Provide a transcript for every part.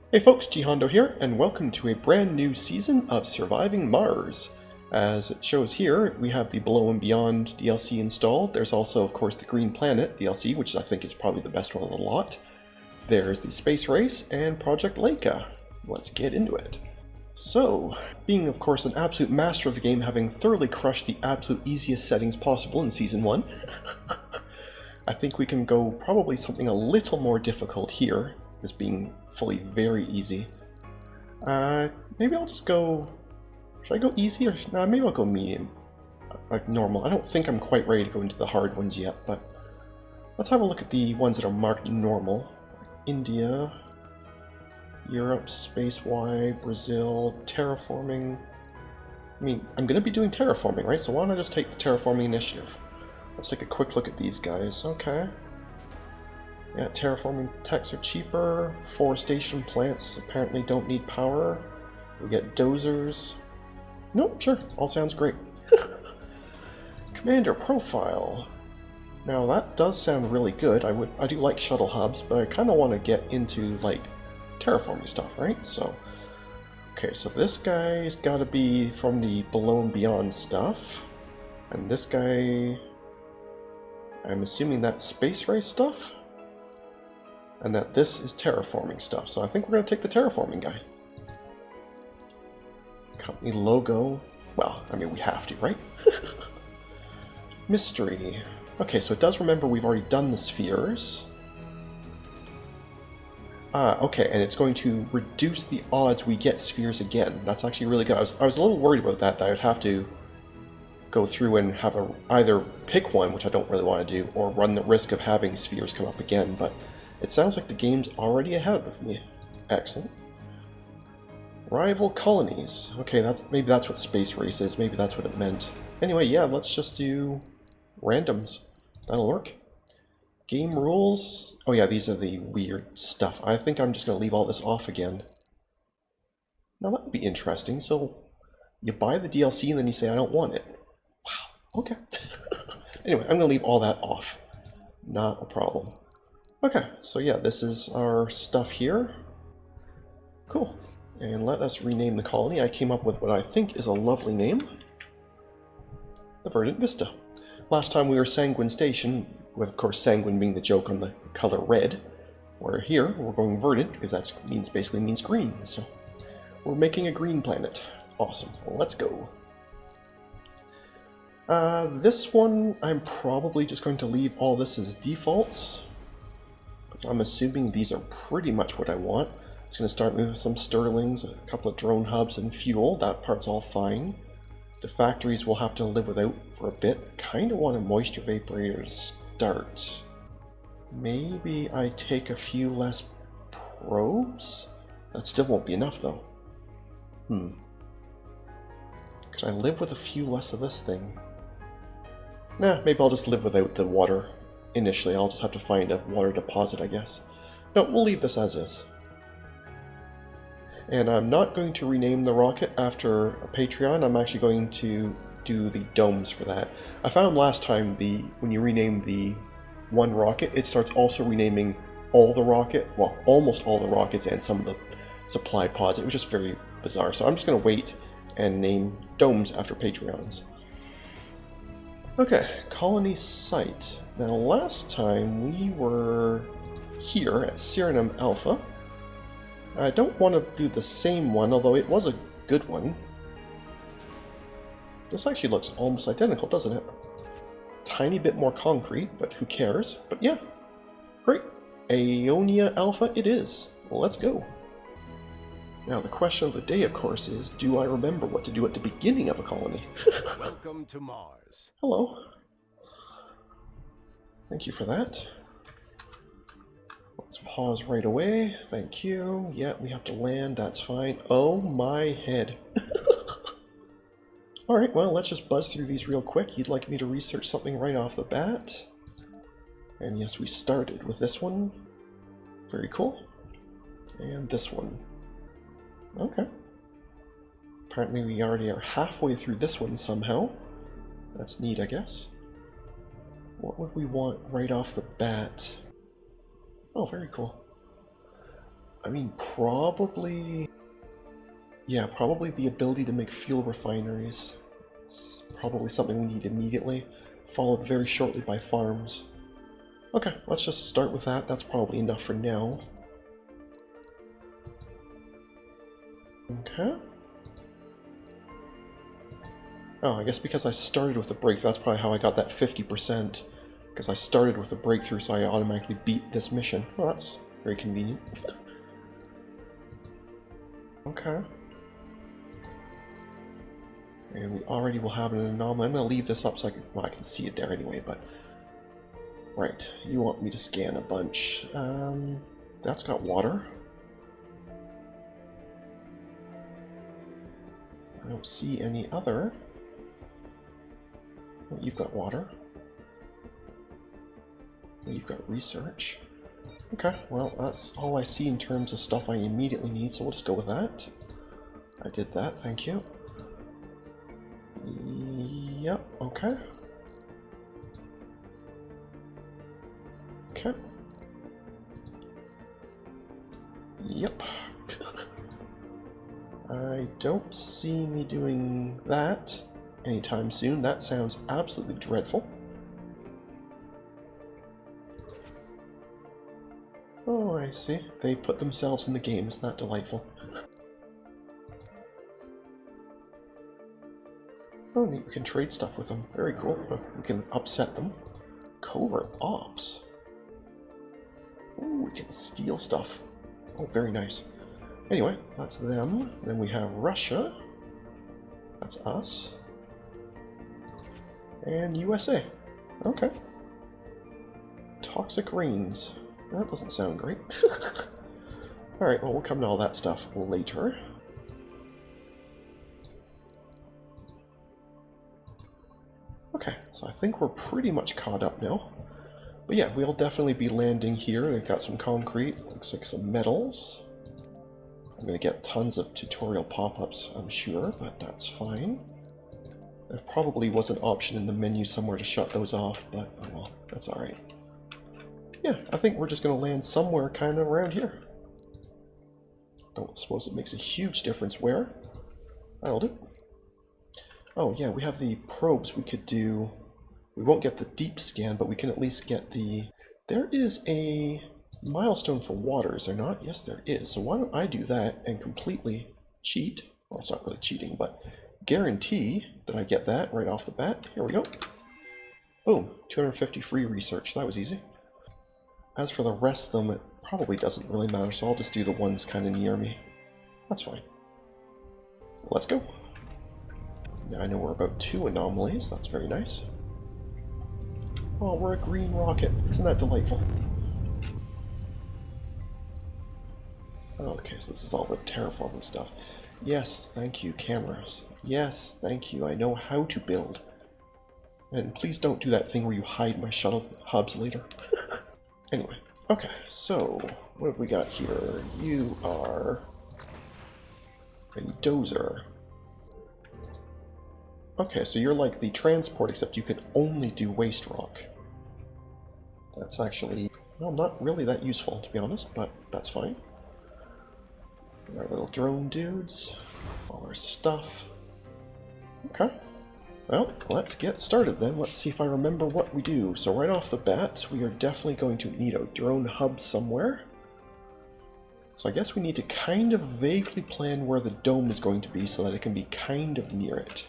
Hey folks, GHondo here, and welcome to a brand new season of Surviving Mars. As it shows here, we have the Below and Beyond DLC installed. There's also, of course, the Green Planet DLC, which I think is probably the best one of the lot. There's the Space Race and Project Leica. Let's get into it. So, being of course an absolute master of the game, having thoroughly crushed the absolute easiest settings possible in Season 1, I think we can go probably something a little more difficult here, this being fully very easy. Maybe I'll just go... Should I go easy or... No, maybe I'll go medium. Like normal. I don't think I'm quite ready to go into the hard ones yet, but... Let's have a look at the ones that are marked normal. India, Europe, Space-wide, Brazil, terraforming... I mean, I'm going to be doing terraforming, right? So why don't I just take the terraforming initiative? Let's take a quick look at these guys. Okay. Yeah, terraforming techs are cheaper. Forestation plants apparently don't need power. We get dozers. Nope, sure. All sounds great. Commander profile. Now that does sound really good. I do like shuttle hubs, but I kind of want to get into like terraforming stuff, right? So, okay, so this guy's got to be from the Below and Beyond stuff, and this guy, I'm assuming that's space race stuff, and that this is terraforming stuff. So I think we're going to take the terraforming guy. Company logo. Well, I mean, we have to, right? Mystery. Okay, so it does remember we've already done the spheres. Okay, and it's going to reduce the odds we get spheres again. That's actually really good. I was a little worried about that I would have to go through and have either pick one, which I don't really want to do, or run the risk of having spheres come up again, but it sounds like the game's already ahead of me. Excellent. Rival colonies. Okay, maybe that's what space race is. Maybe that's what it meant. Anyway, yeah, let's just do randoms. That'll work. Game rules. Oh yeah, these are the weird stuff. I think I'm just going to leave all this off again. Now that would be interesting. So you buy the DLC and then you say, I don't want it. Wow, okay. Anyway, I'm going to leave all that off. Not a problem. Okay, so yeah, this is our stuff here. Cool. And let us rename the colony. I came up with what I think is a lovely name. The Verdant Vista. Last time we were Sanguine Station, with of course Sanguine being the joke on the color red. Where here, we're going Verdant, because that basically means green. So we're making a green planet. Awesome. Well, let's go. This one, I'm probably just going to leave all this as defaults. I'm assuming these are pretty much what I want. It's going to start moving some Sterlings, a couple of drone hubs, and fuel. That part's all fine. The factories will have to live without for a bit. Kind of want a moisture vaporator to start. Maybe I take a few less probes? That still won't be enough, though. Could I live with a few less of this thing? Nah, maybe I'll just live without the water. Initially, I'll just have to find a water deposit, I guess. No, we'll leave this as is. And I'm not going to rename the rocket after a Patreon. I'm actually going to do the domes for that. I found last time when you rename the one rocket, it starts also renaming all the rocket, well, almost all the rockets and some of the supply pods. It was just very bizarre. So I'm just going to wait and name domes after Patreons. Okay, colony site. Now last time we were here at Suriname Alpha. I don't want to do the same one, although it was a good one. This actually looks almost identical, doesn't it? Tiny bit more concrete, but who cares? But yeah, great. Aeonia Alpha it is. Well, let's go. Now the question of the day, of course, is do I remember what to do at the beginning of a colony? Welcome to Mars. Hello. Thank you for that. Let's pause right away. Thank you. Yeah, we have to land. That's fine. Oh my head. Alright, well, let's just buzz through these real quick. You'd like me to research something right off the bat. And yes, we started with this one. Very cool. And this one. Okay. Apparently we already are halfway through this one somehow. That's neat, I guess. What would we want right off the bat? Oh, very cool. I mean, probably... Yeah, probably the ability to make fuel refineries. It's probably something we need immediately, followed very shortly by farms. Okay, let's just start with that. That's probably enough for now. Okay. Oh, I guess because I started with a breakthrough, that's probably how I got that 50%. Because I started with a breakthrough, so I automatically beat this mission. Well, that's very convenient. Okay. And we already will have an anomaly. I'm going to leave this up so I can, well, I can see it there anyway, but... Right, you want me to scan a bunch. That's got water. I don't see any other. Well, you've got water. Well, you've got research. Okay, well, that's all I see in terms of stuff I immediately need, so we'll just go with that. I did that, thank you. Yep, okay. Okay. Yep. I don't see me doing that anytime soon. That sounds absolutely dreadful. Oh, I see. They put themselves in the game. Isn't that delightful? Oh, neat. We can trade stuff with them. Very cool. We can upset them. Covert ops. Oh, we can steal stuff. Oh, very nice. Anyway, that's them. Then we have Russia. That's us. And USA. Okay. Toxic rains. That doesn't sound great. Alright, well, we'll come to all that stuff later. Okay, so I think we're pretty much caught up now. But yeah, we'll definitely be landing here. They've got some concrete, looks like some metals. I'm going to get tons of tutorial pop-ups, I'm sure, but that's fine. There probably was an option in the menu somewhere to shut those off, but oh well, that's alright. Yeah, I think we're just going to land somewhere kind of around here. Don't suppose it makes a huge difference where. That'll do. Oh yeah, we have the probes we could do. We won't get the deep scan, but we can at least get the... There is a milestone for water, is there not? Yes, there is. So why don't I do that and completely cheat? Well, it's not really cheating, but guarantee that I get that right off the bat. Here we go. Boom, 250 free research. That was easy. As for the rest of them, it probably doesn't really matter, so I'll just do the ones kind of near me. That's fine. Let's go. Now I know we're about 2 anomalies. That's very nice. Oh, we're a green rocket. Isn't that delightful? Okay, so this is all the terraforming stuff. Yes, thank you, cameras. Yes, thank you. I know how to build. And please don't do that thing where you hide my shuttle hubs later. Anyway, okay, so what have we got here? You are a dozer. Okay, so you're like the transport, except you can only do waste rock. That's actually, well, not really that useful, to be honest, but that's fine. Our little drone dudes, all our stuff. Okay. Well, let's get started then. Let's see if I remember what we do. So right off the bat, we are definitely going to need a drone hub somewhere. So I guess we need to kind of vaguely plan where the dome is going to be so that it can be kind of near it.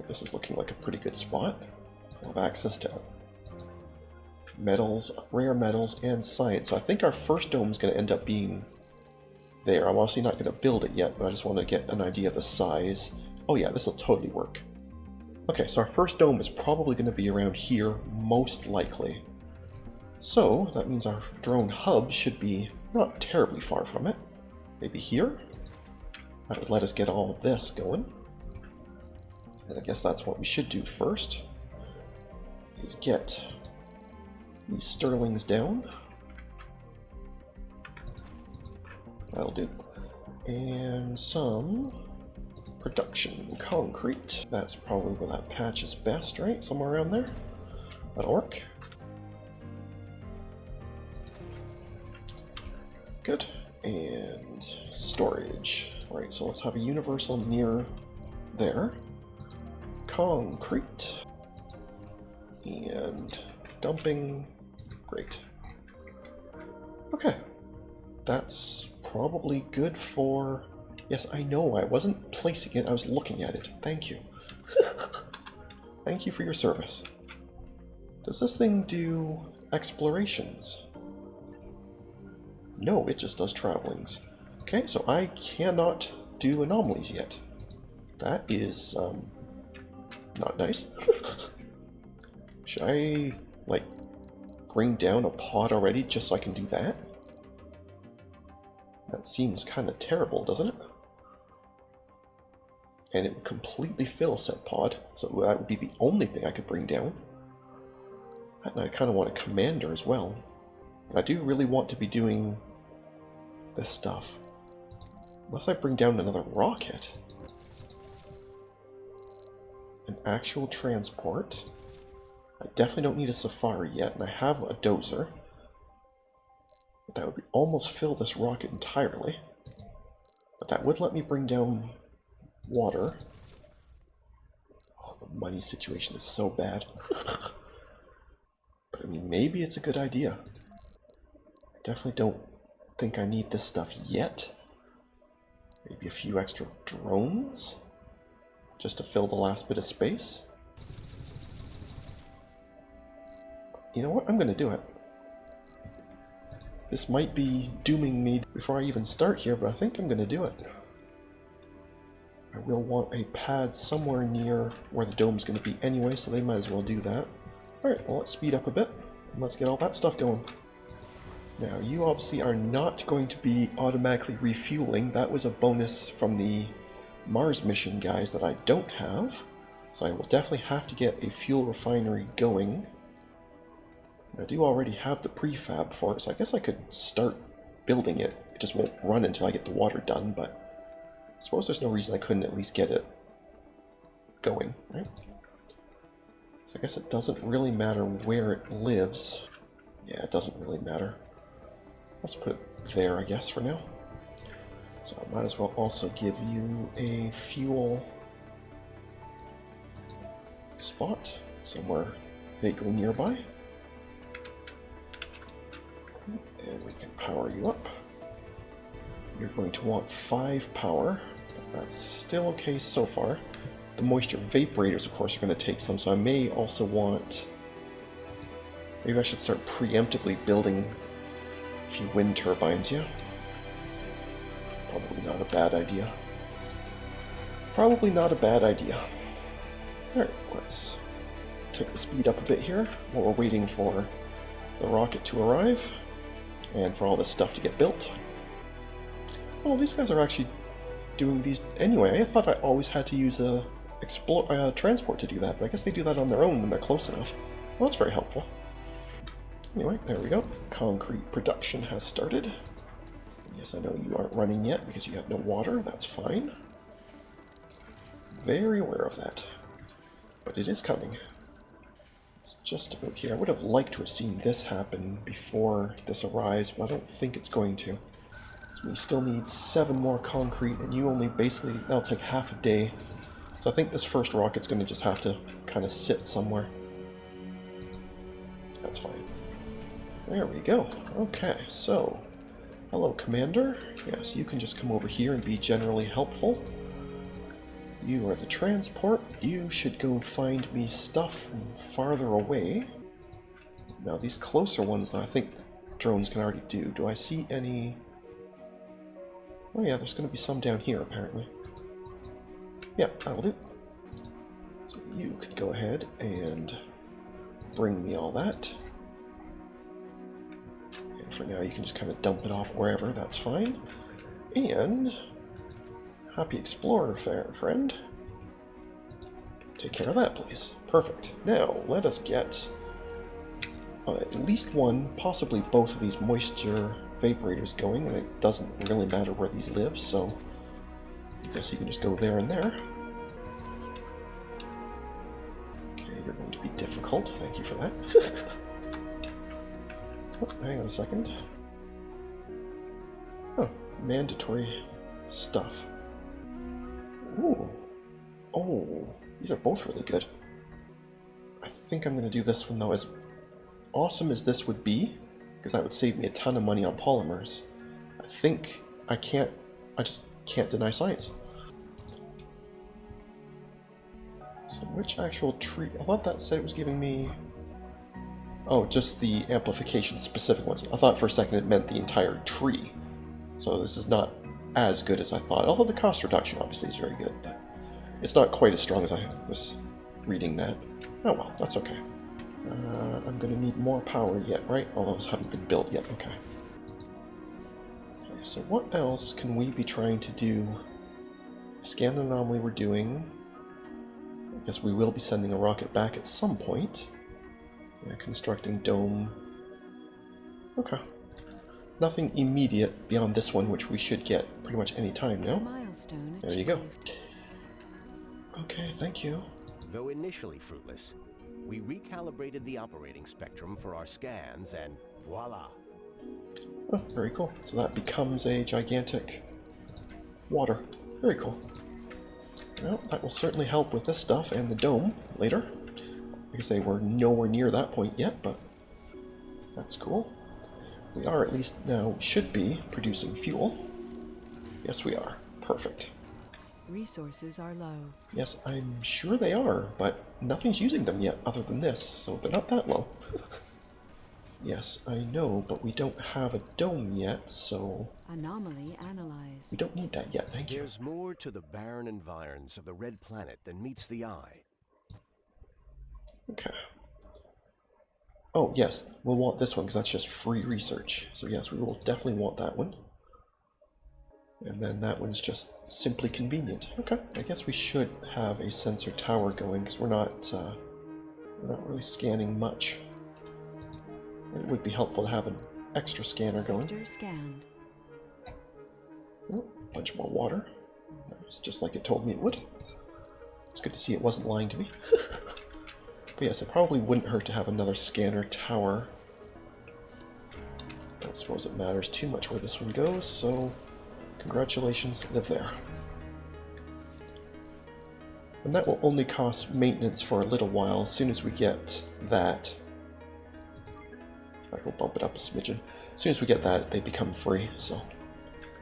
This is looking like a pretty good spot. We'll have access to metals, rare metals, and science. So I think our first dome is going to end up being there. I'm obviously not going to build it yet, but I just want to get an idea of the size. Oh yeah, this will totally work. Okay, so our first dome is probably going to be around here, most likely. So that means our drone hub should be not terribly far from it. Maybe here? That would let us get all of this going. And I guess that's what we should do first, is get these sterlings down. That'll do. And some production concrete. That's probably where that patch is best, right? Somewhere around there? That'll work. good. And storage. Right, so let's have a universal near there. Concrete. And dumping. Great. Okay. That's probably good for... Yes, I know, I wasn't placing it, I was looking at it. Thank you. Thank you for your service. Does this thing do explorations? No, it just does travelings. Okay, so I cannot do anomalies yet. That is, not nice. Should I, like, bring down a pod already just so I can do that? That seems kind of terrible, doesn't it? And it would completely fill said pod, so that would be the only thing I could bring down. And I kind of want a commander as well. I do really want to be doing this stuff. Unless I bring down another rocket. An actual transport. I definitely don't need a safari yet, and I have a dozer. But that would almost fill this rocket entirely. But that would let me bring down water. Oh, the money situation is so bad. But I mean, maybe it's a good idea. I definitely don't think I need this stuff yet. Maybe a few extra drones? Just to fill the last bit of space? You know what? I'm gonna do it. This might be dooming me before I even start here, but I think I'm gonna do it. I will want a pad somewhere near where the dome's gonna be anyway, so they might as well do that. Alright, well, let's speed up a bit, and let's get all that stuff going. Now, you obviously are not going to be automatically refueling. That was a bonus from the Mars mission guys that I don't have. So I will definitely have to get a fuel refinery going. I do already have the prefab for it, so I guess I could start building it. It just won't run until I get the water done, but I suppose there's no reason I couldn't at least get it going, right? So I guess it doesn't really matter where it lives. Yeah, it doesn't really matter. Let's put it there, I guess, for now. So I might as well also give you a fuel spot somewhere vaguely nearby. And we can power you up. You're going to want 5 power. That's still okay so far. The moisture vaporators, of course, are going to take some, so I may also want... Maybe I should start preemptively building a few wind turbines, yeah? Probably not a bad idea. Probably not a bad idea. Alright, let's take the speed up a bit here while we're waiting for the rocket to arrive and for all this stuff to get built. Oh, these guys are actually doing these anyway. I thought I always had to use a transport to do that, but I guess they do that on their own when they're close enough. Well, that's very helpful. Anyway, there we go. Concrete production has started. Yes, I know you aren't running yet because you have no water. That's fine. Very aware of that. But it is coming. It's just about here. I would have liked to have seen this happen before this arrives, but I don't think it's going to. So we still need 7 more concrete, and you only basically... That'll take half a day. So I think this first rocket's going to just have to kind of sit somewhere. That's fine. There we go. Okay, so... Hello, Commander. Yes, you can just come over here and be generally helpful. You are the transport. You should go find me stuff from farther away. Now, these closer ones, I think drones can already do. Do I see any... Oh yeah, there's going to be some down here, apparently. Yeah, that'll do. So you could go ahead and bring me all that. And for now, you can just kind of dump it off wherever. That's fine. And... Happy Explorer, fair friend. Take care of that, please. Perfect. Now, let us get at least one, possibly both of these moisture vaporators going, and it doesn't really matter where these live, so I guess you can just go there and there. Okay, you're going to be difficult. Thank you for that. Oh, hang on a second. mandatory stuff. Ooh. Oh, these are both really good. I think I'm going to do this one though. As awesome as this would be, because that would save me a ton of money on polymers, I think I just can't deny science. So which actual tree? I thought that said it was giving me... Oh, just the amplification specific ones. I thought for a second it meant the entire tree. So this is not as good as I thought. Although the cost reduction obviously is very good, but it's not quite as strong as I was reading that. Oh well, that's okay. I'm going to need more power yet, right? All those haven't been built yet, okay. Okay, so what else can we be trying to do? Scan the anomaly we're doing. I guess we will be sending a rocket back at some point. Yeah, constructing dome. Okay. Nothing immediate beyond this one, which we should get pretty much any time now. Milestone There you go. Okay, thank you. Though initially fruitless, we recalibrated the operating spectrum for our scans and voila. Oh, very cool. So that becomes a gigantic water. Very cool. Well, that will certainly help with this stuff and the dome later. Like I say, we're nowhere near that point yet, but that's cool. We are at least now, should be, producing fuel. Yes, we are. Perfect. Resources are low. Yes, I'm sure they are, but nothing's using them yet other than this, so they're not that low. Yes, I know, but we don't have a dome yet, so... Anomaly analyzed. We don't need that yet, thank you. There's more to the barren environs of the Red Planet than meets the eye. Okay. Oh, yes, we'll want this one because that's just free research. So yes, we will definitely want that one. And then that one's just simply convenient. Okay, I guess we should have a sensor tower going because we're not really scanning much. It would be helpful to have an extra scanner going. Sector scanned. Oh, a bunch more water. It's just like it told me it would. It's good to see it wasn't lying to me. But yes, it probably wouldn't hurt to have another scanner tower. I don't suppose it matters too much where this one goes, so congratulations, live there. And that will only cost maintenance for a little while. As soon as we get that, I will bump it up a smidgen. As soon as we get that, they become free, so,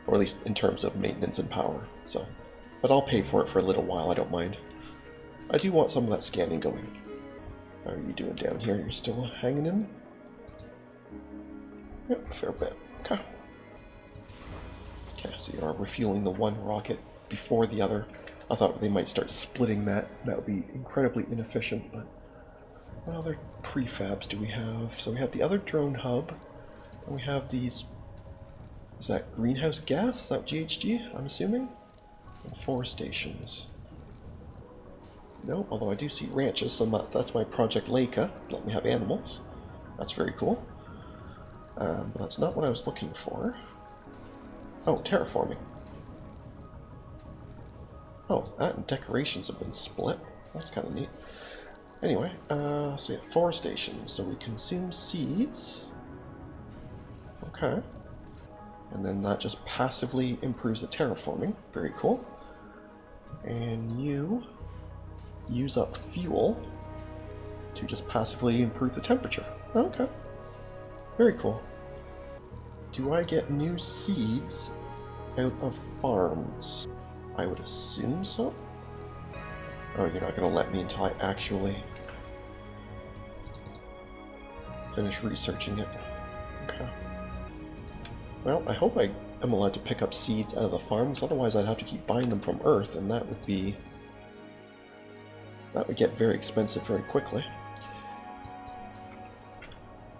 or at least in terms of maintenance and power. So, but I'll pay for it for a little while. I don't mind. I do want some of that scanning going. How are you doing down here? You're still hanging in? Yep, fair bit. Okay. Okay, so you are refueling the one rocket before the other. I thought they might start splitting that. That would be incredibly inefficient, but what other prefabs do we have? So we have the other drone hub, and we have these... Is that greenhouse gas? Is that GHG, I'm assuming? And forestations. No, although I do see ranches, so that's my Project Leica. Let me have animals. That's very cool. But that's not what I was looking for. Oh, terraforming. Oh, that and decorations have been split. That's kind of neat. Anyway, so yeah, forestation. So we consume seeds. Okay. And then that just passively improves the terraforming. Very cool. And you use up fuel to just passively improve the temperature. Okay. Very cool. Do I get new seeds out of farms? I would assume so. Oh, you're not going to let me until I actually finish researching it. Okay. Well, I hope I am allowed to pick up seeds out of the farms, otherwise I'd have to keep buying them from Earth, and that would get very expensive very quickly.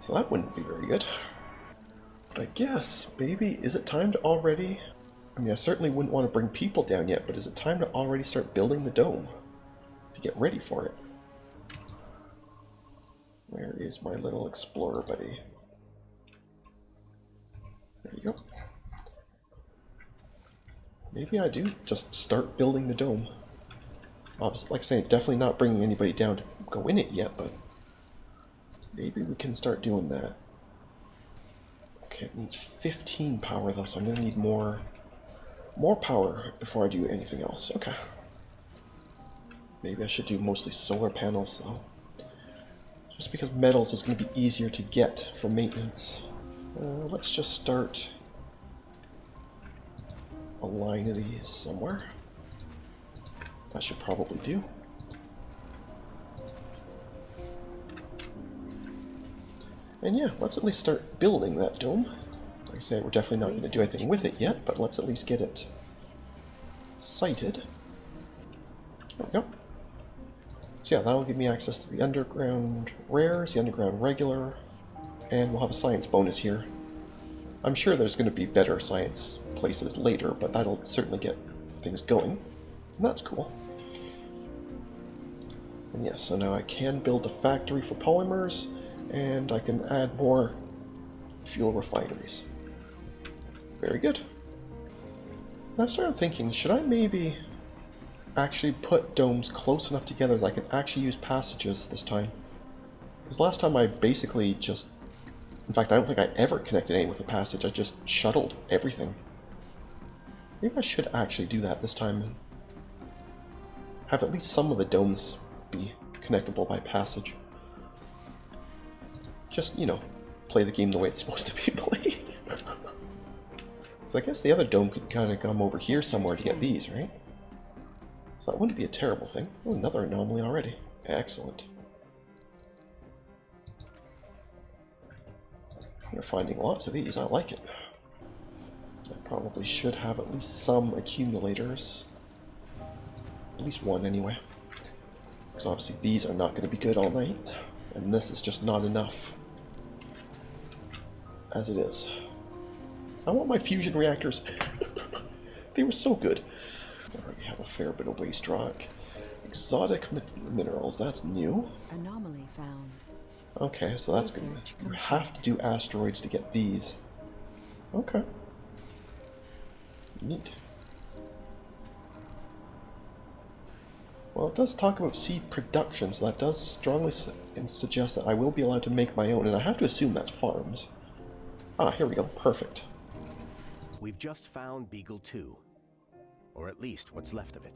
So that wouldn't be very good. But I guess, maybe, is it time to already... I mean, I certainly wouldn't want to bring people down yet, but is it time to already start building the dome? To get ready for it. Where is my little explorer buddy? There you go. Maybe I do just start building the dome. Obviously, like I say, definitely not bringing anybody down to go in it yet, but maybe we can start doing that. Okay, it needs 15 power though, so I'm going to need more More power before I do anything else. Okay. Maybe I should do mostly solar panels, though. Just because metals is going to be easier to get for maintenance. Let's just start a line of these somewhere. That should probably do. And yeah, let's at least start building that dome. Like I say, we're definitely not going to do anything with it yet, but let's at least get it sited. There we go. So yeah, that'll give me access to the underground rares, the underground regular, and we'll have a science bonus here. I'm sure there's going to be better science places later, but that'll certainly get things going. And that's cool. And yes, so now I can build a factory for polymers, and I can add more fuel refineries. Very good. And I started thinking, should I maybe actually put domes close enough together that I can actually use passages this time? Because last time I basically just... In fact, I don't think I ever connected any with a passage. I just shuttled everything. Maybe I should actually do that this time and have at least some of the domes be connectable by passage. Just, you know, play the game the way it's supposed to be played. So I guess the other dome could kind of come over here somewhere to get these, right? So that wouldn't be a terrible thing. Oh, another anomaly already. Excellent. You're finding lots of these. I like it. I probably should have at least some accumulators. At least one, anyway. Because obviously these are not going to be good all night. And this is just not enough. As it is. I want my fusion reactors. They were so good. I already have a fair bit of waste rock. Exotic minerals, that's new. Anomaly found. Okay, so that's good. You have to do asteroids to get these. Okay. Neat. Well, it does talk about seed production, so that does strongly suggest that I will be allowed to make my own, and I have to assume that's farms. Ah, here we go. Perfect. We've just found Beagle 2. Or at least what's left of it.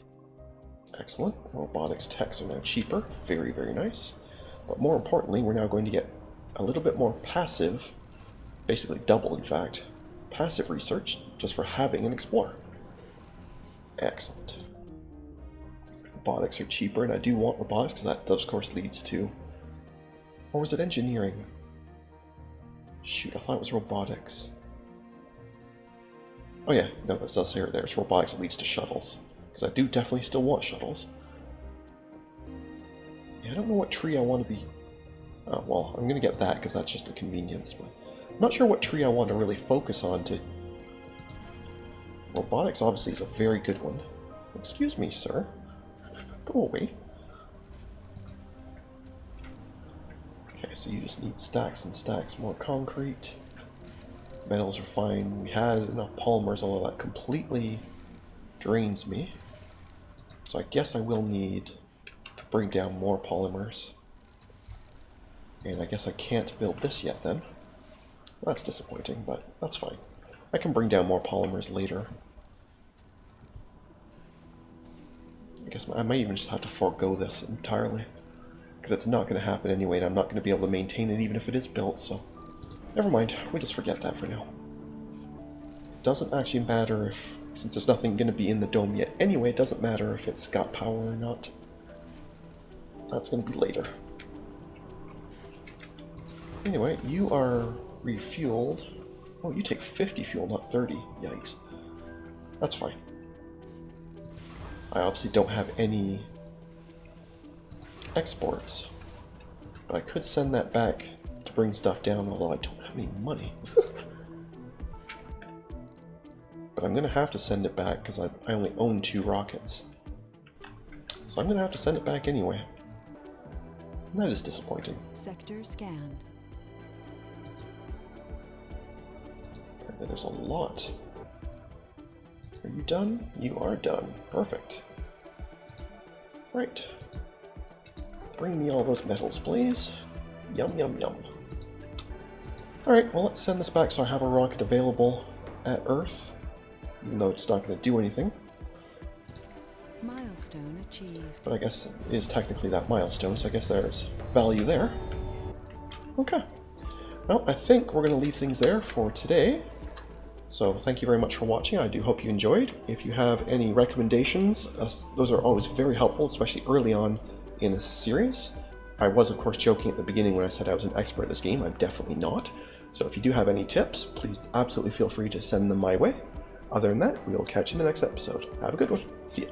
Excellent. Robotics techs are now cheaper. Very, very nice. But more importantly, we're now going to get a little bit more passive, basically double in fact, passive research just for having an explorer. Excellent. Robotics are cheaper, and I do want robotics because that, of course, leads to... Or was it engineering? Shoot, I thought it was robotics. Oh yeah, no, that does say right there. It's robotics that leads to shuttles. Because I do definitely still want shuttles. Yeah, I don't know what tree I want to be... Oh, well, I'm going to get that because that's just a convenience, but... I'm not sure what tree I want to really focus on to... Robotics obviously is a very good one. Excuse me, sir. Go away. Okay, so you just need stacks and stacks more concrete. Metals are fine. We had enough polymers, although that completely drains me. So I guess I will need to bring down more polymers. And I guess I can't build this yet then. That's disappointing, but that's fine. I can bring down more polymers later. I guess I might even just have to forego this entirely. Because it's not going to happen anyway, and I'm not going to be able to maintain it even if it is built, so... Never mind, we just forget that for now. It doesn't actually matter if... Since there's nothing going to be in the dome yet anyway, it doesn't matter if it's got power or not. That's going to be later. Anyway, you are refueled. Oh, you take 50 fuel, not 30. Yikes. That's fine. I obviously don't have any exports, but I could send that back to bring stuff down, although I don't have any money. But I'm going to have to send it back because I only own 2 rockets. So I'm going to have to send it back anyway. And that is disappointing. Sector scanned. Apparently there's a lot. Are you done? You are done. Perfect. Right. Bring me all those metals, please. Yum, yum, yum. Alright, well let's send this back so I have a rocket available at Earth. even though it's not going to do anything. Milestone achieved. But I guess it is technically that milestone, so I guess there's value there. Okay. Well, I think we're going to leave things there for today. So thank you very much for watching. I do hope you enjoyed. If you have any recommendations, those are always very helpful, especially early on in a series. I was, of course, joking at the beginning when I said I was an expert at this game. I'm definitely not. So if you do have any tips, please absolutely feel free to send them my way. Other than that, we will catch you in the next episode. Have a good one. See ya.